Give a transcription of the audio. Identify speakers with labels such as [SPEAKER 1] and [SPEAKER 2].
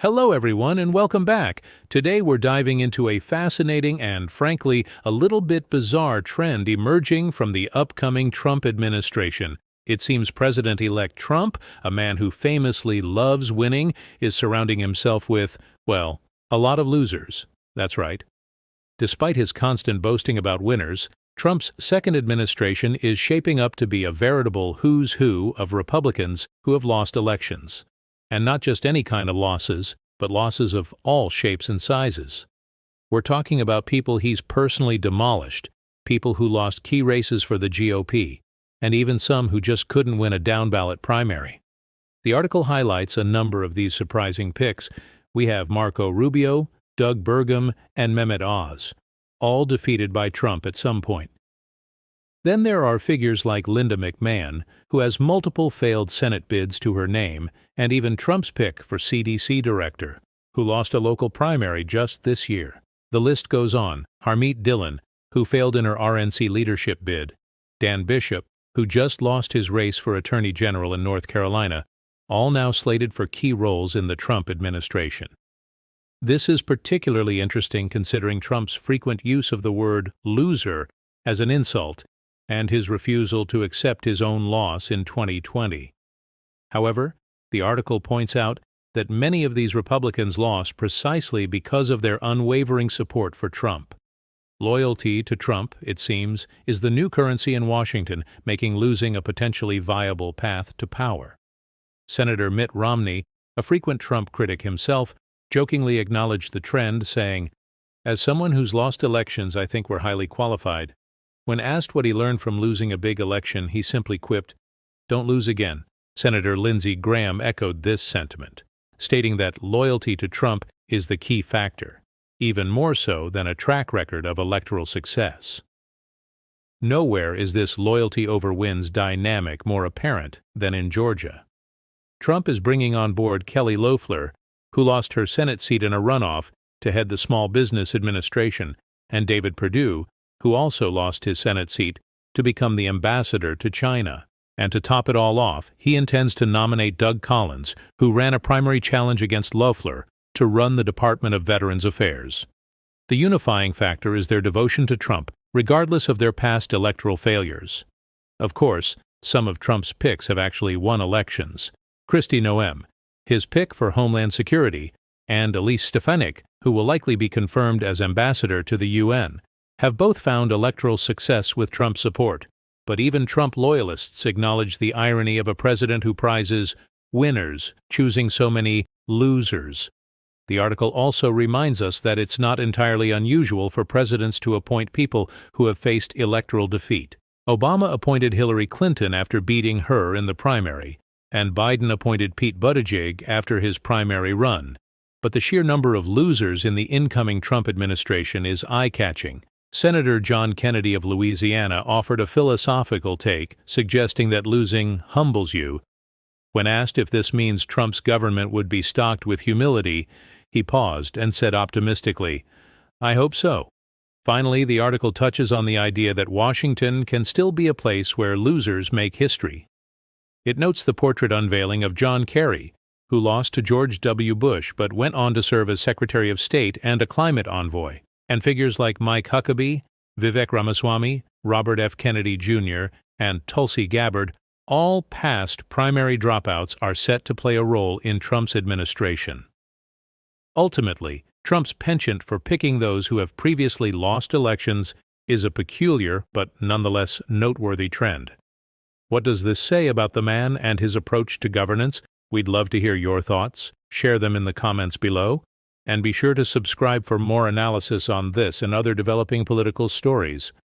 [SPEAKER 1] Hello, everyone, and welcome back. Today we're diving into a fascinating and, frankly, a little bit bizarre trend emerging from the upcoming Trump administration. It seems President-elect Trump, a man who famously loves winning, is surrounding himself with, well, a lot of losers. That's right. Despite his constant boasting about winners, Trump's second administration is shaping up to be a veritable who's who of Republicans who have lost elections. And not just any kind of losses, but losses of all shapes and sizes. We're talking about people he's personally demolished, people who lost key races for the GOP, and even some who just couldn't win a down-ballot primary. The article highlights a number of these surprising picks. We have Marco Rubio, Doug Burgum, and Mehmet Oz, all defeated by Trump at some point. Then there are figures like Linda McMahon, who has multiple failed Senate bids to her name, and even Trump's pick for CDC director, who lost a local primary just this year. The list goes on. Harmeet Dillon, who failed in her RNC leadership bid, Dan Bishop, who just lost his race for Attorney General in North Carolina, all now slated for key roles in the Trump administration. This is particularly interesting considering Trump's frequent use of the word loser as an insult and his refusal to accept his own loss in 2020. However, the article points out that many of these Republicans lost precisely because of their unwavering support for Trump. Loyalty to Trump, it seems, is the new currency in Washington, making losing a potentially viable path to power. Senator Mitt Romney, a frequent Trump critic himself, jokingly acknowledged the trend, saying, "As someone who's lost elections, I think we're highly qualified." When asked what he learned from losing a big election, he simply quipped, "Don't lose again." Senator Lindsey Graham echoed this sentiment, stating that loyalty to Trump is the key factor, even more so than a track record of electoral success. Nowhere is this loyalty over wins dynamic more apparent than in Georgia. Trump is bringing on board Kelly Loeffler, who lost her Senate seat in a runoff to head the Small Business Administration, and David Perdue, who also lost his Senate seat, to become the ambassador to China. And to top it all off, he intends to nominate Doug Collins, who ran a primary challenge against Loeffler, to run the Department of Veterans Affairs. The unifying factor is their devotion to Trump, regardless of their past electoral failures. Of course, some of Trump's picks have actually won elections. Kristi Noem, his pick for Homeland Security, and Elise Stefanik, who will likely be confirmed as ambassador to the UN, have both found electoral success with Trump's support. But even Trump loyalists acknowledge the irony of a president who prizes winners choosing so many losers. The article also reminds us that it's not entirely unusual for presidents to appoint people who have faced electoral defeat. Obama appointed Hillary Clinton after beating her in the primary, and Biden appointed Pete Buttigieg after his primary run. But the sheer number of losers in the incoming Trump administration is eye-catching. Senator John Kennedy of Louisiana offered a philosophical take, suggesting that losing humbles you. When asked if this means Trump's government would be stocked with humility, he paused and said optimistically, "I hope so." Finally, the article touches on the idea that Washington can still be a place where losers make history. It notes the portrait unveiling of John Kerry, who lost to George W. Bush but went on to serve as Secretary of State and a climate envoy, and figures like Mike Huckabee, Vivek Ramaswamy, Robert F. Kennedy Jr., and Tulsi Gabbard, all past primary dropouts, are set to play a role in Trump's administration. Ultimately, Trump's penchant for picking those who have previously lost elections is a peculiar but nonetheless noteworthy trend. What does this say about the man and his approach to governance? We'd love to hear your thoughts. Share them in the comments below. And be sure to subscribe for more analysis on this and other developing political stories.